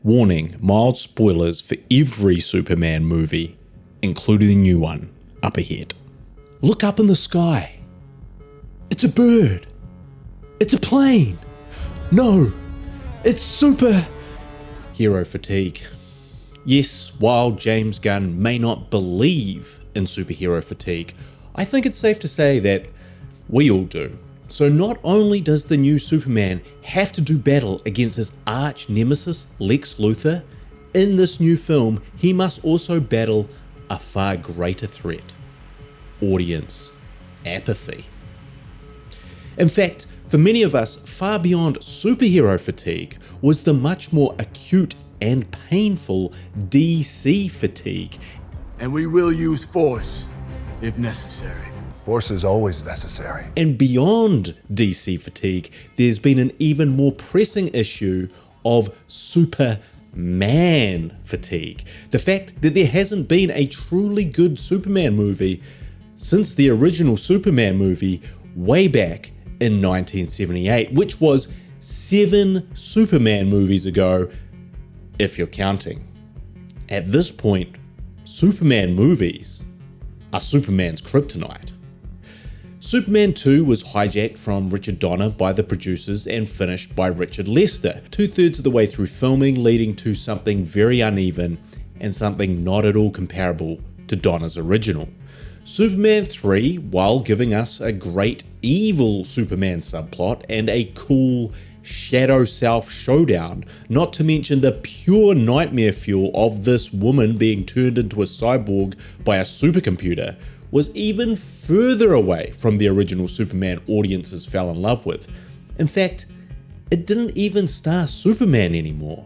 Warning, mild spoilers for every Superman movie, including the new one, up ahead. Look up in the sky. It's a bird. It's a plane. No, it's superhero fatigue. Yes, while James Gunn may not believe in superhero fatigue, I think it's safe to say that we all do. So not only does the new Superman have to do battle against his arch nemesis Lex Luthor, in this new film he must also battle a far greater threat: audience apathy. In fact, for many of us, far beyond superhero fatigue was the much more acute and painful DC fatigue. And we will use force if necessary. Force is always necessary. And beyond DC fatigue, there's been an even more pressing issue of Superman fatigue. The fact that there hasn't been a truly good Superman movie since the original Superman movie way back in 1978, which was 7 Superman movies ago, if you're counting. At this point, Superman movies are Superman's kryptonite. Superman 2 was hijacked from Richard Donner by the producers and finished by Richard Lester, 2/3 of the way through filming, leading to something very uneven and something not at all comparable to Donner's original. Superman 3, while giving us a great evil Superman subplot and a cool Shadow Self showdown, not to mention the pure nightmare fuel of this woman being turned into a cyborg by a supercomputer, was even further away from the original Superman audiences fell in love with. In fact, it didn't even star Superman anymore.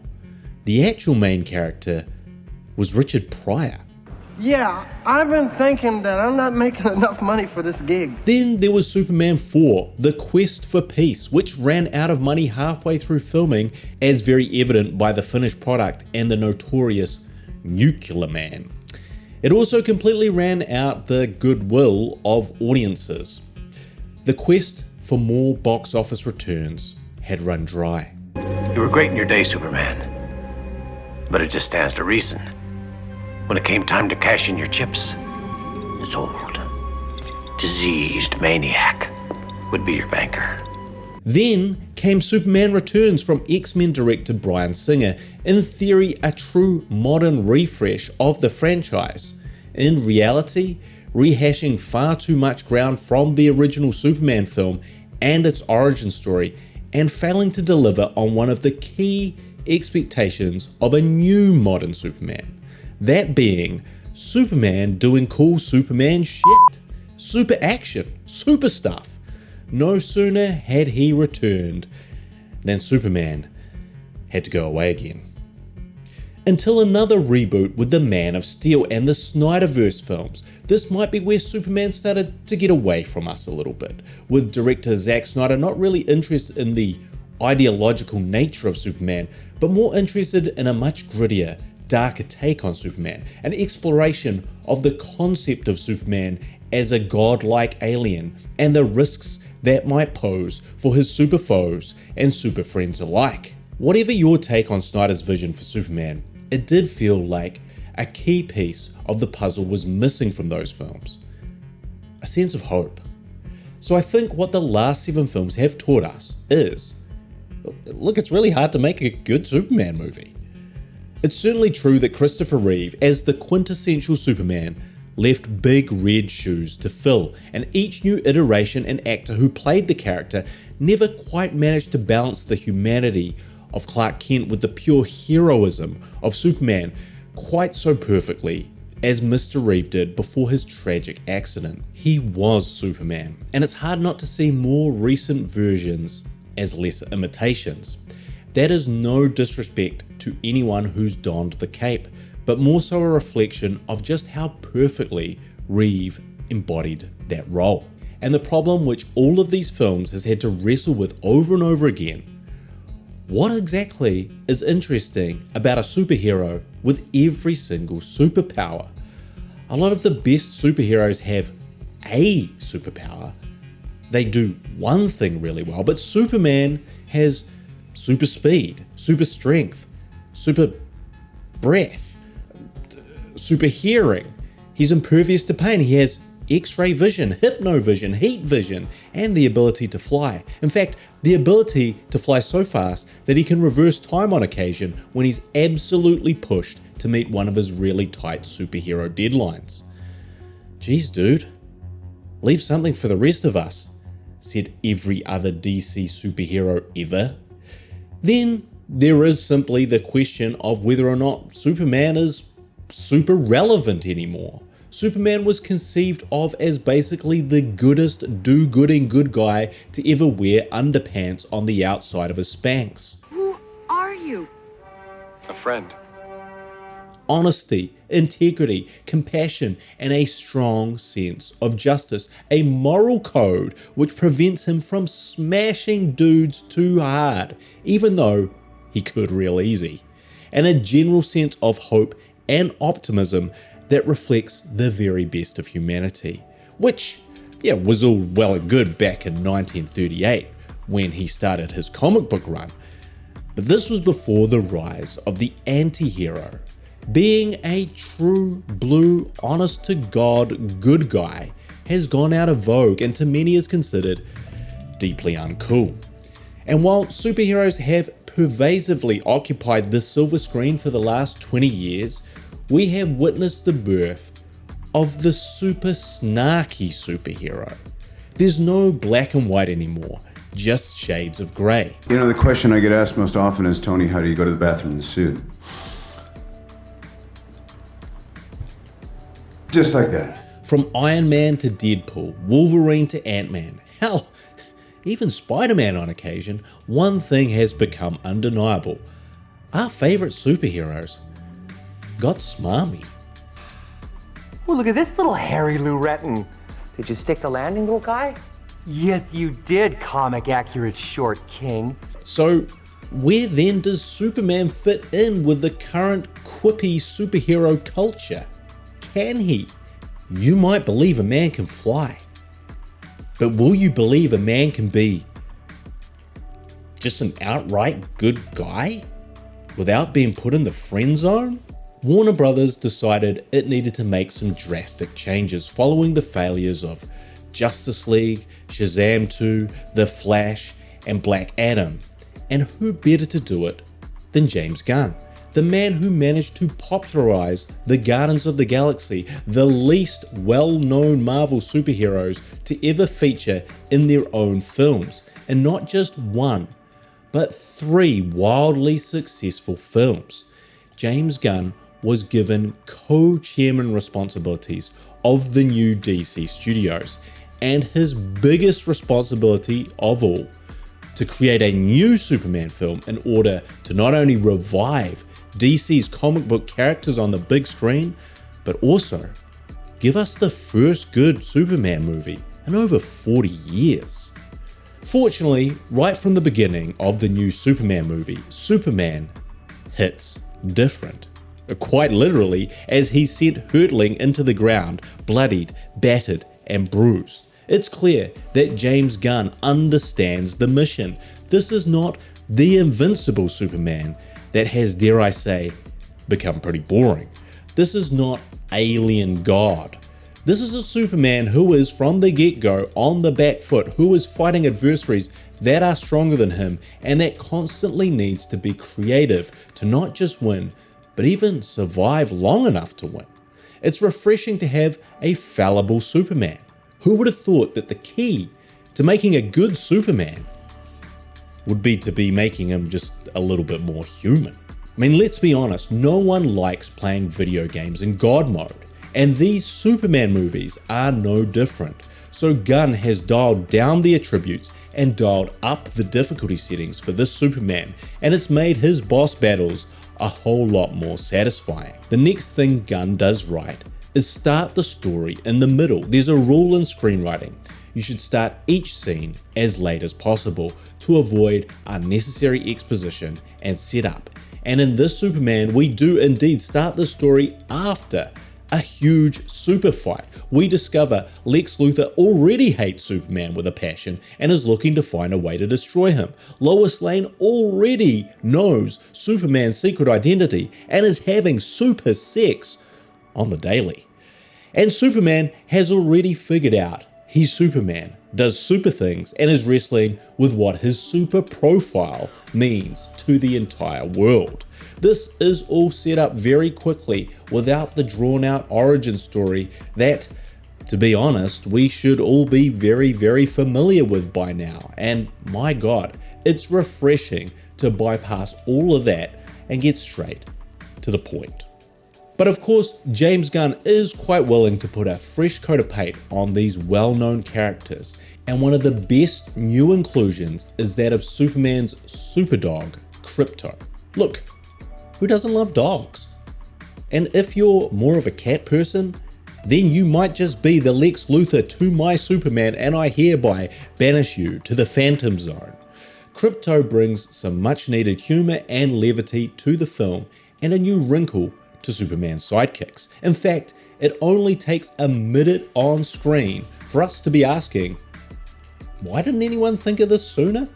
The actual main character was Richard Pryor. Yeah, I've been thinking that I'm not making enough money for this gig. Then there was Superman 4, The Quest for Peace, which ran out of money halfway through filming, as very evident by the finished product and the notorious Nuclear Man. It also completely ran out the goodwill of audiences. The quest for more box office returns had run dry. You were great in your day, Superman. But it just stands to reason. When it came time to cash in your chips, this old, diseased maniac would be your banker. Then came Superman Returns from X-Men director Bryan Singer, in theory a true modern refresh of the franchise. In reality, rehashing far too much ground from the original Superman film and its origin story, and failing to deliver on one of the key expectations of a new modern Superman. That being Superman doing cool Superman shit. Super action, super stuff. No sooner had he returned than Superman had to go away again. Until another reboot with the Man of Steel and the Snyderverse films. This might be where Superman started to get away from us a little bit, with director Zack Snyder not really interested in the ideological nature of Superman, but more interested in a much grittier, darker take on Superman, an exploration of the concept of Superman as a godlike alien and the risks that might pose for his super foes and super friends alike. Whatever your take on Snyder's vision for Superman, it did feel like a key piece of the puzzle was missing from those films. A sense of hope. So I think what the last 7 films have taught us is, look, it's really hard to make a good Superman movie. It's certainly true that Christopher Reeve, as the quintessential Superman, left big red shoes to fill, and each new iteration and actor who played the character never quite managed to balance the humanity of Clark Kent with the pure heroism of Superman quite so perfectly as Mr. Reeve did before his tragic accident. He was Superman, and it's hard not to see more recent versions as lesser imitations. That is no disrespect to anyone who's donned the cape, but more so a reflection of just how perfectly Reeve embodied that role. And the problem which all of these films has had to wrestle with over and over again: what exactly is interesting about a superhero with every single superpower? A lot of the best superheroes have a superpower. They do one thing really well, but Superman has super speed, super strength, super breath, super hearing. He's impervious to pain. He has X-ray vision, hypnovision, heat vision, and the ability to fly. In fact, the ability to fly so fast that he can reverse time on occasion when he's absolutely pushed to meet one of his really tight superhero deadlines. Geez, dude, leave something for the rest of us, said every other DC superhero ever. Then there is simply the question of whether or not Superman is super relevant anymore. Superman was conceived of as basically the goodest do-gooding good guy to ever wear underpants on the outside of his Spanx. Who are you? A friend. Honesty, integrity, compassion, and a strong sense of justice. A moral code which prevents him from smashing dudes too hard, even though he could real easy. And a general sense of hope and optimism that reflects the very best of humanity. Which, was all well and good back in 1938 when he started his comic book run. But this was before the rise of the anti-hero. Being a true blue, honest to God good guy has gone out of vogue and to many is considered deeply uncool. And while superheroes have pervasively occupied the silver screen for the last 20 years, we have witnessed the birth of the super snarky superhero. There's no black and white anymore, just shades of grey. You know, the question I get asked most often is, Tony, how do you go to the bathroom in the suit? Just like that. From Iron Man to Deadpool, Wolverine to Ant-Man, hell, even Spider-Man on occasion, one thing has become undeniable. Our favourite superheroes got smarmy. Oh, look at this little Harry Lou Retton. Did you stick the landing, little guy? Yes, you did, comic accurate short king. So, where then does Superman fit in with the current quippy superhero culture? Can he? You might believe a man can fly, but will you believe a man can be just an outright good guy without being put in the friend zone? Warner Brothers decided it needed to make some drastic changes following the failures of Justice League, Shazam 2, The Flash, and Black Adam. And who better to do it than James Gunn, the man who managed to popularize the Guardians of the Galaxy, the least well-known Marvel superheroes to ever feature in their own films, and not just one, but 3 wildly successful films. James Gunn was given co-chairman responsibilities of the new DC studios, and his biggest responsibility of all, to create a new Superman film in order to not only revive DC's comic book characters on the big screen, but also give us the first good Superman movie in over 40 years. Fortunately, right from the beginning of the new Superman movie, Superman hits different. Quite literally, as he's sent hurtling into the ground, bloodied, battered, and bruised. It's clear that James Gunn understands the mission. This is not the invincible Superman that has, dare I say, become pretty boring. This is not Alien God. This is a Superman who is from the get-go on the back foot, who is fighting adversaries that are stronger than him and that constantly needs to be creative to not just win, but even survive long enough to win. It's refreshing to have a fallible Superman. Who would have thought that the key to making a good Superman would be to be making him just a little bit more human? I mean, let's be honest, no one likes playing video games in God mode, and these Superman movies are no different. So Gunn has dialed down the attributes and dialed up the difficulty settings for this Superman, and it's made his boss battles a whole lot more satisfying. The next thing Gunn does right is start the story in the middle. There's a rule in screenwriting. You should start each scene as late as possible to avoid unnecessary exposition and setup. And in this Superman, we do indeed start the story after A huge super fight. We discover Lex Luthor already hates Superman with a passion and is looking to find a way to destroy him. Lois Lane already knows Superman's secret identity and is having super sex on the daily. And Superman has already figured out he's Superman, does super things, and is wrestling with what his super profile means to the entire world. This is all set up very quickly without the drawn out origin story that, to be honest, we should all be very, very familiar with by now. And my God, it's refreshing to bypass all of that and get straight to the point. But of course, James Gunn is quite willing to put a fresh coat of paint on these well-known characters, and one of the best new inclusions is that of Superman's superdog, Krypto. Look, who doesn't love dogs? And if you're more of a cat person, then you might just be the Lex Luthor to my Superman, and I hereby banish you to the Phantom Zone. Krypto brings some much needed humor and levity to the film, and a new wrinkle to Superman's sidekicks. In fact, it only takes a minute on screen for us to be asking, why didn't anyone think of this sooner?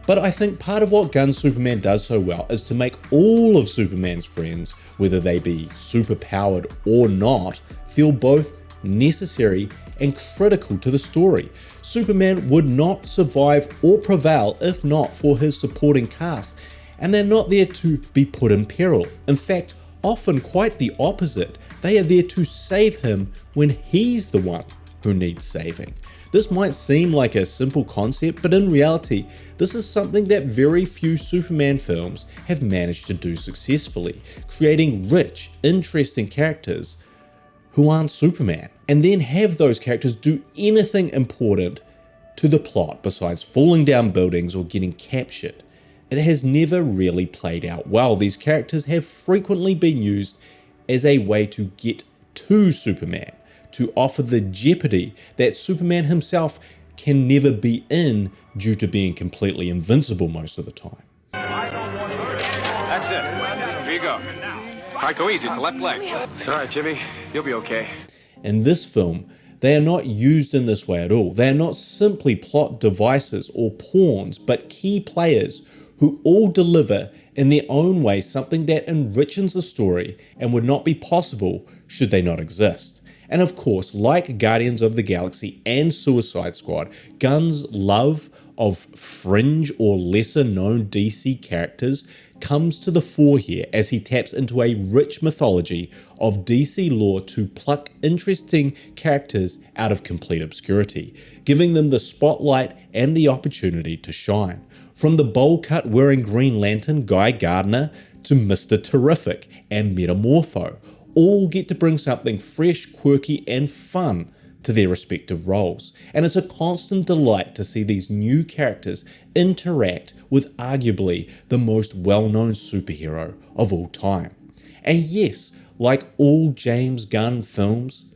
But I think part of what Gunn's Superman does so well is to make all of Superman's friends, whether they be superpowered or not, feel both necessary and critical to the story. Superman would not survive or prevail if not for his supporting cast, and they're not there to be put in peril. In fact, often quite the opposite. They are there to save him when he's the one who needs saving. This might seem like a simple concept, but in reality, this is something that very few Superman films have managed to do successfully, creating rich, interesting characters who aren't Superman, and then have those characters do anything important to the plot besides falling down buildings or getting captured. It has never really played out well. These characters have frequently been used as a way to get to Superman, to offer the jeopardy that Superman himself can never be in due to being completely invincible most of the time. That's it. Here you go. All right, go easy. It's the left leg. It's all right, Jimmy. You'll be okay. In this film, they are not used in this way at all. They are not simply plot devices or pawns, but key players who all deliver in their own way something that enriches the story and would not be possible should they not exist. And of course, like Guardians of the Galaxy and Suicide Squad, Gunn's love of fringe or lesser known DC characters comes to the fore here as he taps into a rich mythology of DC lore to pluck interesting characters out of complete obscurity, giving them the spotlight and the opportunity to shine. From the bowl cut wearing Green Lantern Guy Gardner to Mr. Terrific and Metamorpho, all get to bring something fresh, quirky, and fun to their respective roles. And it's a constant delight to see these new characters interact with arguably the most well-known superhero of all time. And yes, like all James Gunn films,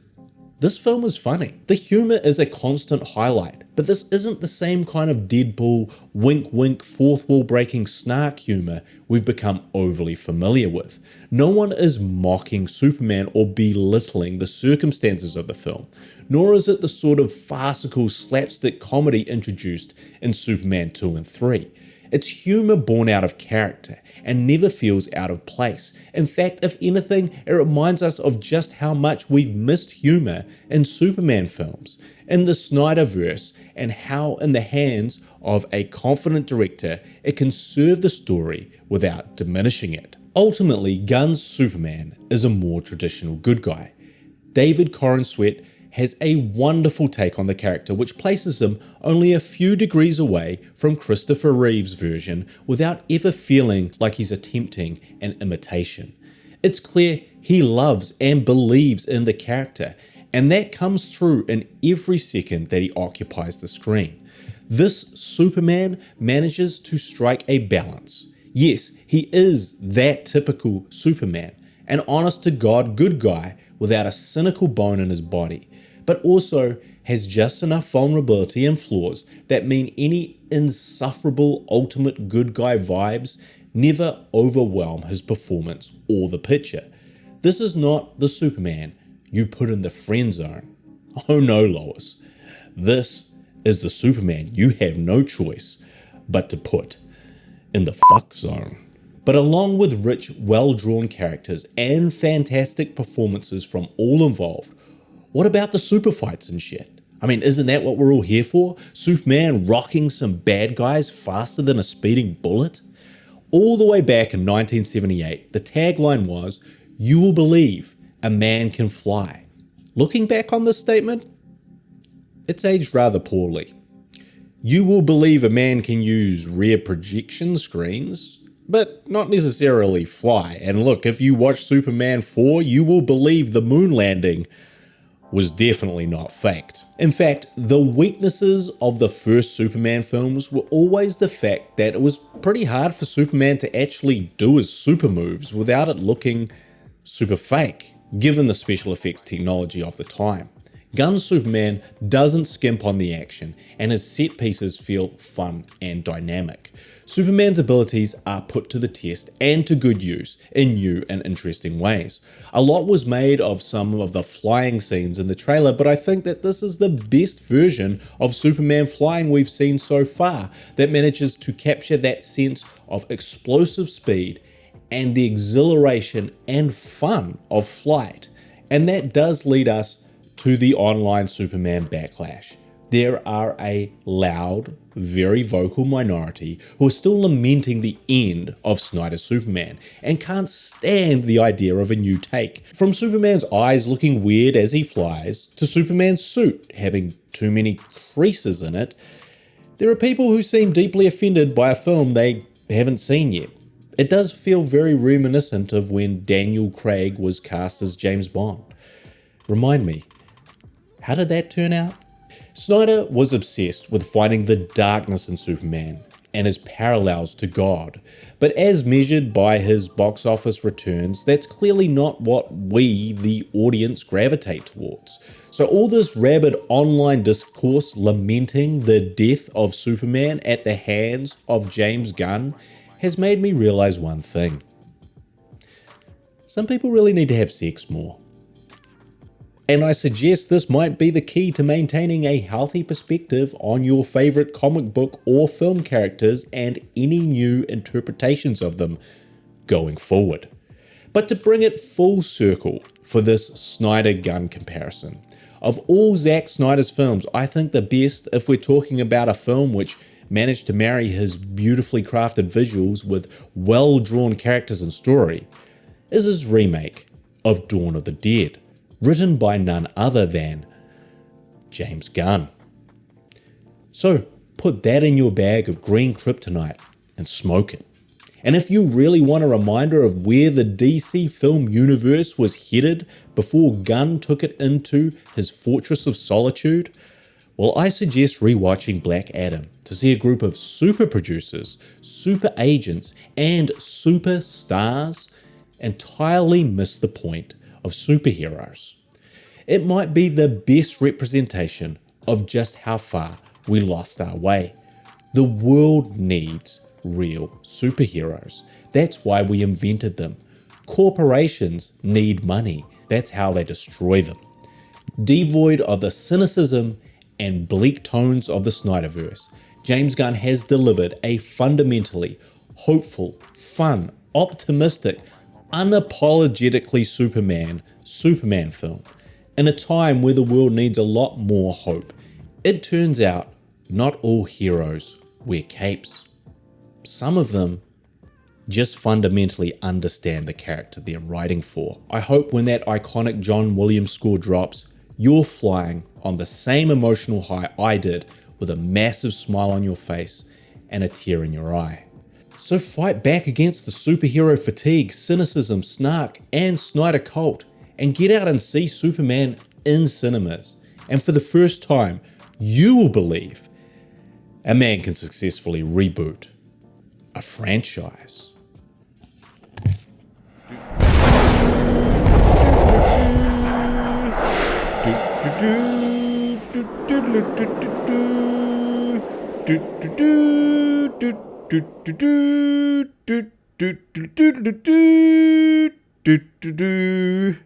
this film is funny. The humor is a constant highlight, but this isn't the same kind of Deadpool, wink-wink, fourth-wall-breaking snark humor we've become overly familiar with. No one is mocking Superman or belittling the circumstances of the film, nor is it the sort of farcical slapstick comedy introduced in Superman 2 and 3. It's humor born out of character and never feels out of place. In fact, if anything, it reminds us of just how much we've missed humor in Superman films, in the Snyderverse, and how in the hands of a confident director, it can serve the story without diminishing it. Ultimately, Gunn's Superman is a more traditional good guy. David Corenswet has a wonderful take on the character which places him only a few degrees away from Christopher Reeve's version without ever feeling like he's attempting an imitation. It's clear he loves and believes in the character, and that comes through in every second that he occupies the screen. This Superman manages to strike a balance. Yes, he is that typical Superman, an honest-to-God good guy without a cynical bone in his body, but also has just enough vulnerability and flaws that mean any insufferable ultimate good guy vibes never overwhelm his performance or the picture. This is not the Superman you put in the friend zone. Oh no, Lois. This is the Superman you have no choice but to put in the fuck zone. But along with rich, well-drawn characters and fantastic performances from all involved, what about the super fights and shit? I mean, isn't that what we're all here for? Superman rocking some bad guys faster than a speeding bullet? All the way back in 1978, the tagline was, "You will believe a man can fly." Looking back on this statement, it's aged rather poorly. You will believe a man can use rear projection screens, but not necessarily fly. And look, if you watch Superman 4, you will believe the moon landing was definitely not faked. In fact, the weaknesses of the first Superman films were always the fact that it was pretty hard for Superman to actually do his super moves without it looking super fake, given the special effects technology of the time. Gunn's Superman doesn't skimp on the action, and his set pieces feel fun and dynamic. Superman's abilities are put to the test and to good use in new and interesting ways. A lot was made of some of the flying scenes in the trailer, but I think that this is the best version of Superman flying we've seen so far that manages to capture that sense of explosive speed and the exhilaration and fun of flight. And that does lead us to the online Superman backlash. There are a loud, very vocal minority who are still lamenting the end of Snyder's Superman and can't stand the idea of a new take. From Superman's eyes looking weird as he flies, to Superman's suit having too many creases in it, there are people who seem deeply offended by a film they haven't seen yet. It does feel very reminiscent of when Daniel Craig was cast as James Bond. Remind me, how did that turn out? Snyder was obsessed with finding the darkness in Superman and his parallels to God, but as measured by his box office returns, that's clearly not what we, the audience, gravitate towards. So all this rabid online discourse lamenting the death of Superman at the hands of James Gunn has made me realize one thing. Some people really need to have sex more. And I suggest this might be the key to maintaining a healthy perspective on your favorite comic book or film characters and any new interpretations of them going forward. But to bring it full circle for this Snyder-Gunn comparison, of all Zack Snyder's films, I think the best, if we're talking about a film which managed to marry his beautifully crafted visuals with well-drawn characters and story, is his remake of Dawn of the Dead, written by none other than James Gunn. So put that in your bag of green kryptonite and smoke it. And if you really want a reminder of where the DC film universe was headed before Gunn took it into his fortress of solitude, well, I suggest rewatching Black Adam to see a group of super producers, super agents, and superstars entirely miss the point of superheroes. It might be the best representation of just how far we lost our way. The world needs real superheroes. That's why we invented them. Corporations need money. That's how they destroy them. Devoid of the cynicism and bleak tones of the Snyderverse, James Gunn has delivered a fundamentally hopeful, fun, optimistic, unapologetically Superman film. In a time where the world needs a lot more hope, it turns out not all heroes wear capes. Some of them just fundamentally understand the character they're writing for. I hope when that iconic John Williams score drops, you're flying on the same emotional high I did, with a massive smile on your face and a tear in your eye. So fight back against the superhero fatigue, cynicism, snark, and Snyder cult, and get out and see Superman in cinemas. And for the first time, you will believe a man can successfully reboot a franchise. do, do, do.